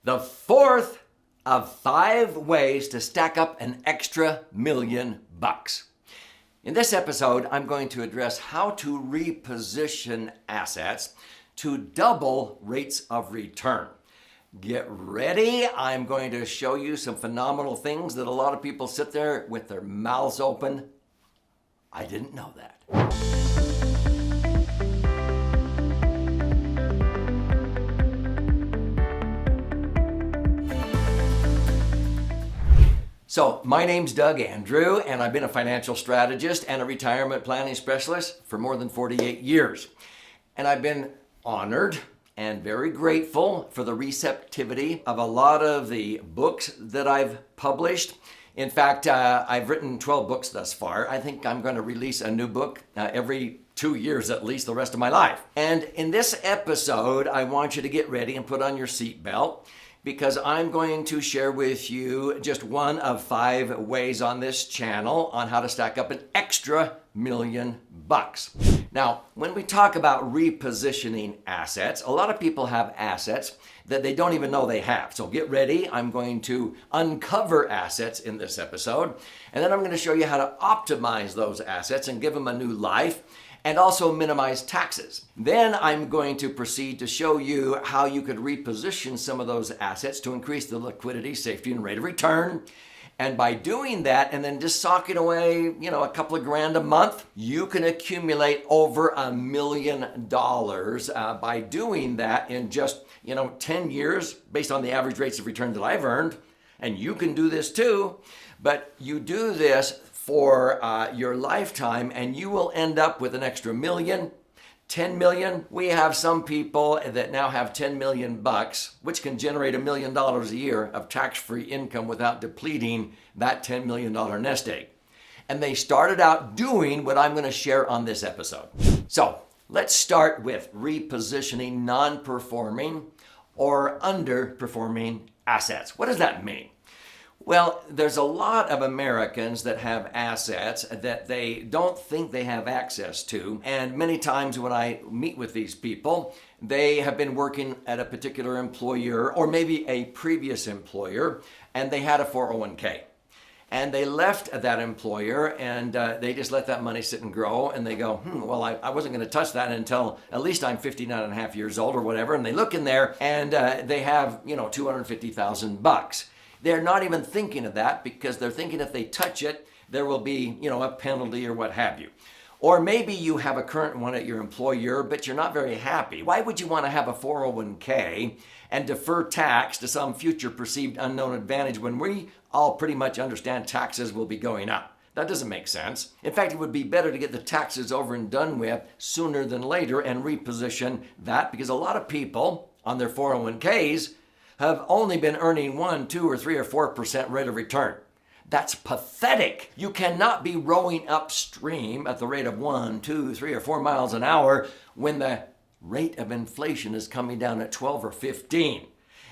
The fourth of 5 ways to stack up an extra $1,000,000. In this episode, I'm going to address how to reposition assets to double rates of return. Get ready. I'm going to show you some phenomenal things that a lot of people sit there with their mouths open. I didn't know that. So, my name's Doug Andrew, and I've been a financial strategist and a retirement planning specialist for more than 48 years. And I've been honored and very grateful for the receptivity of a lot of the books that I've published. In fact, I've written 12 books thus far. I think I'm going to release a new book every 2 years at least the rest of my life. And in this episode, I want you to get ready and put on your seatbelt, because I'm going to share with you just one of 5 ways on this channel on how to stack up an extra $1,000,000. Now, when we talk about repositioning assets, a lot of people have assets that they don't even know they have. So get ready. I'm going to uncover assets in this episode, and then I'm going to show you how to optimize those assets and give them a new life, and also minimize taxes. Then I'm going to proceed to show you how you could reposition some of those assets to increase the liquidity, safety, and rate of return. And by doing that, and then just socking away, a couple of grand a month, you can accumulate over $1,000,000 by doing that in just, 10 years, based on the average rates of return that I've earned. And you can do this too, but you do this for your lifetime, and you will end up with an extra $1,000,000, $10 million. We have some people that now have $10 million bucks, which can generate $1,000,000 a year of tax-free income without depleting that $10 million nest egg. And they started out doing what I'm going to share on this episode. So let's start with repositioning non-performing or underperforming assets. What does that mean? Well, there's a lot of Americans that have assets that they don't think they have access to. And many times when I meet with these people, they have been working at a particular employer or maybe a previous employer, and they had a 401k. And they left that employer, and they just let that money sit and grow. And they go, well, I wasn't going to touch that until at least I'm 59 and a half years old or whatever. And they look in there and they have, $250,000. They're not even thinking of that because they're thinking if they touch it, there will be, a penalty or what have you. Or maybe you have a current one at your employer, but you're not very happy. Why would you want to have a 401k and defer tax to some future perceived unknown advantage when we all pretty much understand taxes will be going up? That doesn't make sense. In fact, it would be better to get the taxes over and done with sooner than later and reposition that, because a lot of people on their 401ks have only been earning 1, 2, or 3, or 4% rate of return. That's pathetic. You cannot be rowing upstream at the rate of 1, 2, 3, or 4 miles an hour when the rate of inflation is coming down at 12 or 15.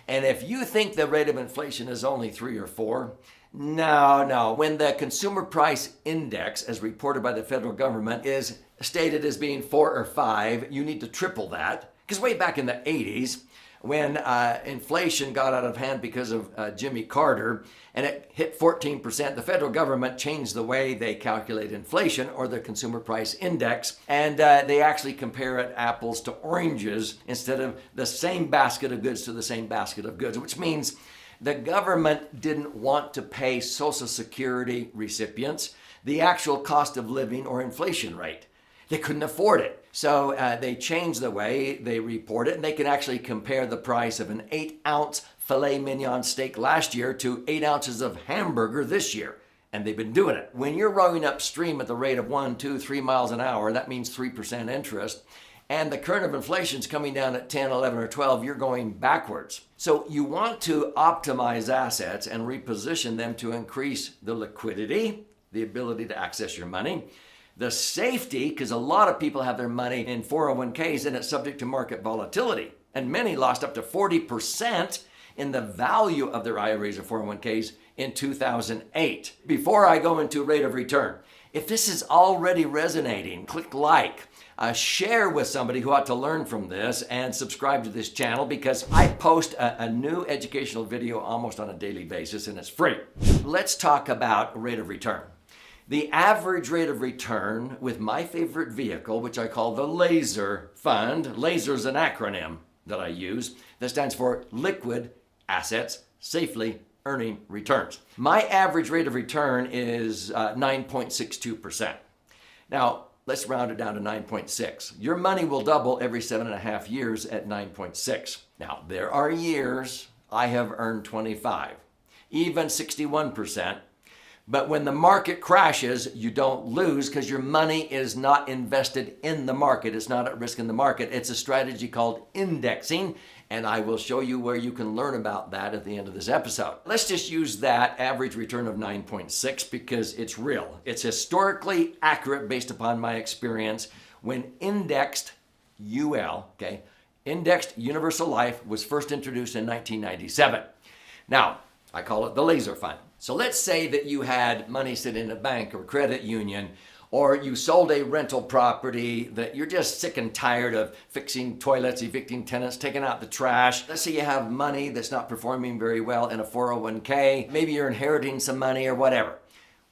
And if you think the rate of inflation is only 3 or 4, no. When the consumer price index, as reported by the federal government, is stated as being 4 or 5, you need to triple that. Because way back in the 80s, when inflation got out of hand because of Jimmy Carter and it hit 14%, the federal government changed the way they calculate inflation, or the consumer price index, and they actually compare it apples to oranges instead of the same basket of goods to the same basket of goods, which means the government didn't want to pay Social Security recipients the actual cost of living or inflation rate. They couldn't afford it. So they changed the way they report it, and they can actually compare the price of an 8-ounce filet mignon steak last year to 8 ounces of hamburger this year. And they've been doing it. When you're rowing upstream at the rate of 1, 2, 3 miles an hour, that means 3% interest. And the current of inflation is coming down at 10, 11, or 12, you're going backwards. So you want to optimize assets and reposition them to increase the liquidity, the ability to access your money, the safety, because a lot of people have their money in 401ks and it's subject to market volatility. And many lost up to 40% in the value of their IRAs or 401ks in 2008. Before I go into rate of return, if this is already resonating, click like. share with somebody who ought to learn from this, and subscribe to this channel, because I post a new educational video almost on a daily basis, and it's free. Let's talk about rate of return. The average rate of return with my favorite vehicle, which I call the Laser Fund. Laser is an acronym that I use that stands for Liquid Assets Safely Earning Returns. My average rate of return is 9.62%. Now, let's round it down to 9.6. Your money will double every 7.5 years at 9.6. Now, there are years I have earned 25, even 61%. But when the market crashes, you don't lose, because your money is not invested in the market. It's not at risk in the market. It's a strategy called indexing, and I will show you where you can learn about that at the end of this episode. Let's just use that average return of 9.6 because it's real. It's historically accurate based upon my experience when indexed indexed universal life was first introduced in 1997. Now, I call it the Laser Fund. So let's say that you had money sitting in a bank or credit union, or you sold a rental property that you're just sick and tired of fixing toilets, evicting tenants, taking out the trash. Let's say you have money that's not performing very well in a 401k. Maybe you're inheriting some money or whatever.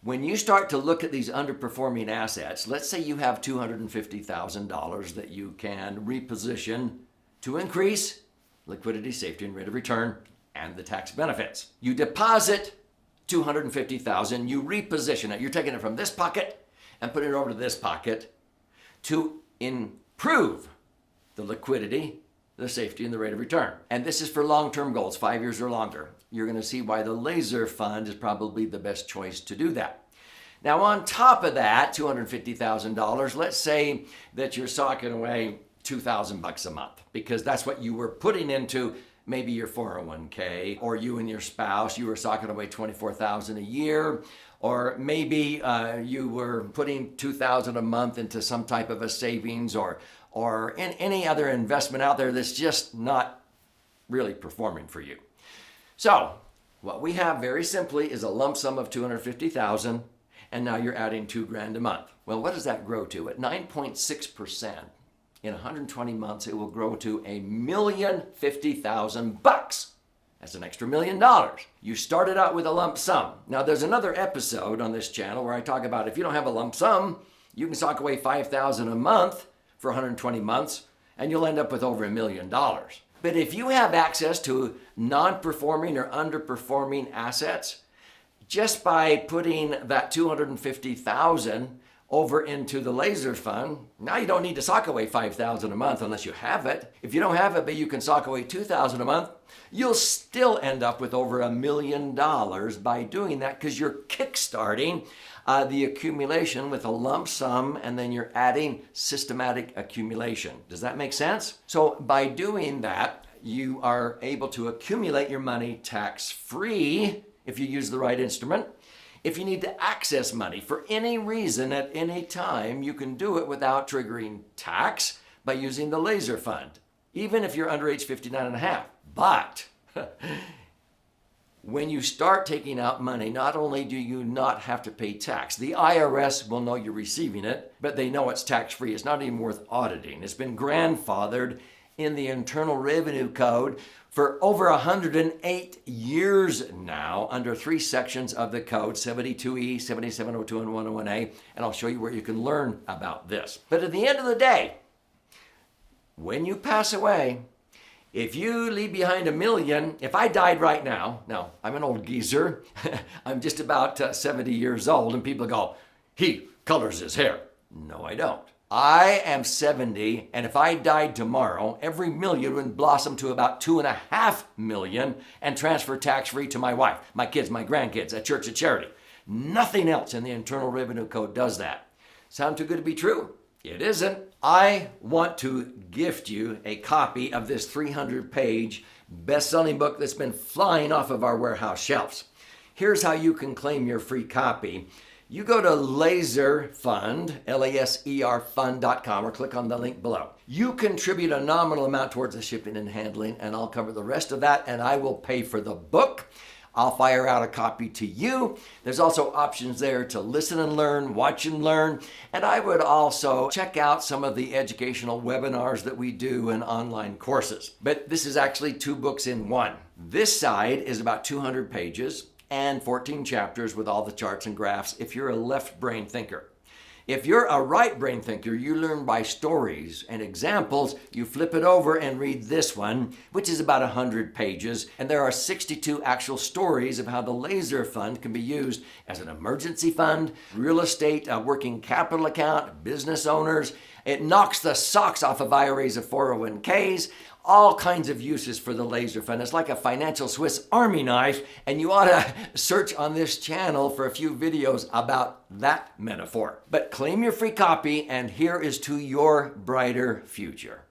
When you start to look at these underperforming assets, let's say you have $250,000 that you can reposition to increase liquidity, safety, and rate of return, and the tax benefits. You deposit $250,000, you reposition it. You're taking it from this pocket and putting it over to this pocket to improve the liquidity, the safety, and the rate of return. And this is for long-term goals, 5 years or longer. You're going to see why the Laser Fund is probably the best choice to do that. Now, on top of that, $250,000, let's say that you're socking away $2,000 a month, because that's what you were putting into maybe your 401k, or you and your spouse, you were socking away $24,000 a year, or maybe you were putting $2,000 a month into some type of a savings, or in any other investment out there that's just not really performing for you. So what we have very simply is a lump sum of $250,000, and now you're adding $2,000 a month. Well, what does that grow to? At 9.6%. In 120 months, it will grow to $1,050,000. That's an extra $1 million. You started out with a lump sum. Now, there's another episode on this channel where I talk about if you don't have a lump sum, you can sock away $5,000 a month for 120 months, and you'll end up with over $1 million. But if you have access to non-performing or underperforming assets, just by putting that $250,000 over into the Laser Fund, now you don't need to sock away $5,000 a month unless you have it. If you don't have it, but you can sock away $2,000 a month, you'll still end up with over $1 million by doing that, because you're kickstarting the accumulation with a lump sum, and then you're adding systematic accumulation. Does that make sense? So by doing that, you are able to accumulate your money tax-free if you use the right instrument. If you need to access money for any reason at any time, you can do it without triggering tax by using the Laser Fund, even if you're under age 59 and a half. But when you start taking out money, not only do you not have to pay tax, the IRS will know you're receiving it, but they know it's tax-free. It's not even worth auditing. It's been grandfathered in the Internal Revenue Code for over 108 years now, under 3 sections of the code, 72E, 7702, and 101A, and I'll show you where you can learn about this. But at the end of the day, when you pass away, if you leave behind $1 million, if I died right now, I'm an old geezer, I'm just about 70 years old, and people go, he colors his hair. No, I don't. I am 70, and if I died tomorrow, every million would blossom to about $2.5 million and transfer tax-free to my wife, my kids, my grandkids, a church, a charity. Nothing else in the Internal Revenue Code does that. Sound too good to be true? It isn't. I want to gift you a copy of this 300-page best-selling book that's been flying off of our warehouse shelves. Here's how you can claim your free copy. You go to Laser Fund, Laser fund.com, or click on the link below. You contribute a nominal amount towards the shipping and handling, and I'll cover the rest of that, and I will pay for the book. I'll fire out a copy to you. There's also options there to listen and learn, watch and learn. And I would also check out some of the educational webinars that we do and online courses. But this is actually 2 books in one. This side is about 200 pages and 14 chapters with all the charts and graphs if you're a left brain thinker. If you're a right brain thinker, you learn by stories and examples. You flip it over and read this one, which is about 100 pages. And there are 62 actual stories of how the laser fund can be used as an emergency fund, real estate, a working capital account, business owners. It knocks the socks off of IRAs of 401ks. All kinds of uses for the laser fund. It's like a financial Swiss Army knife, and you ought to search on this channel for a few videos about that metaphor. But claim your free copy, and here is to your brighter future.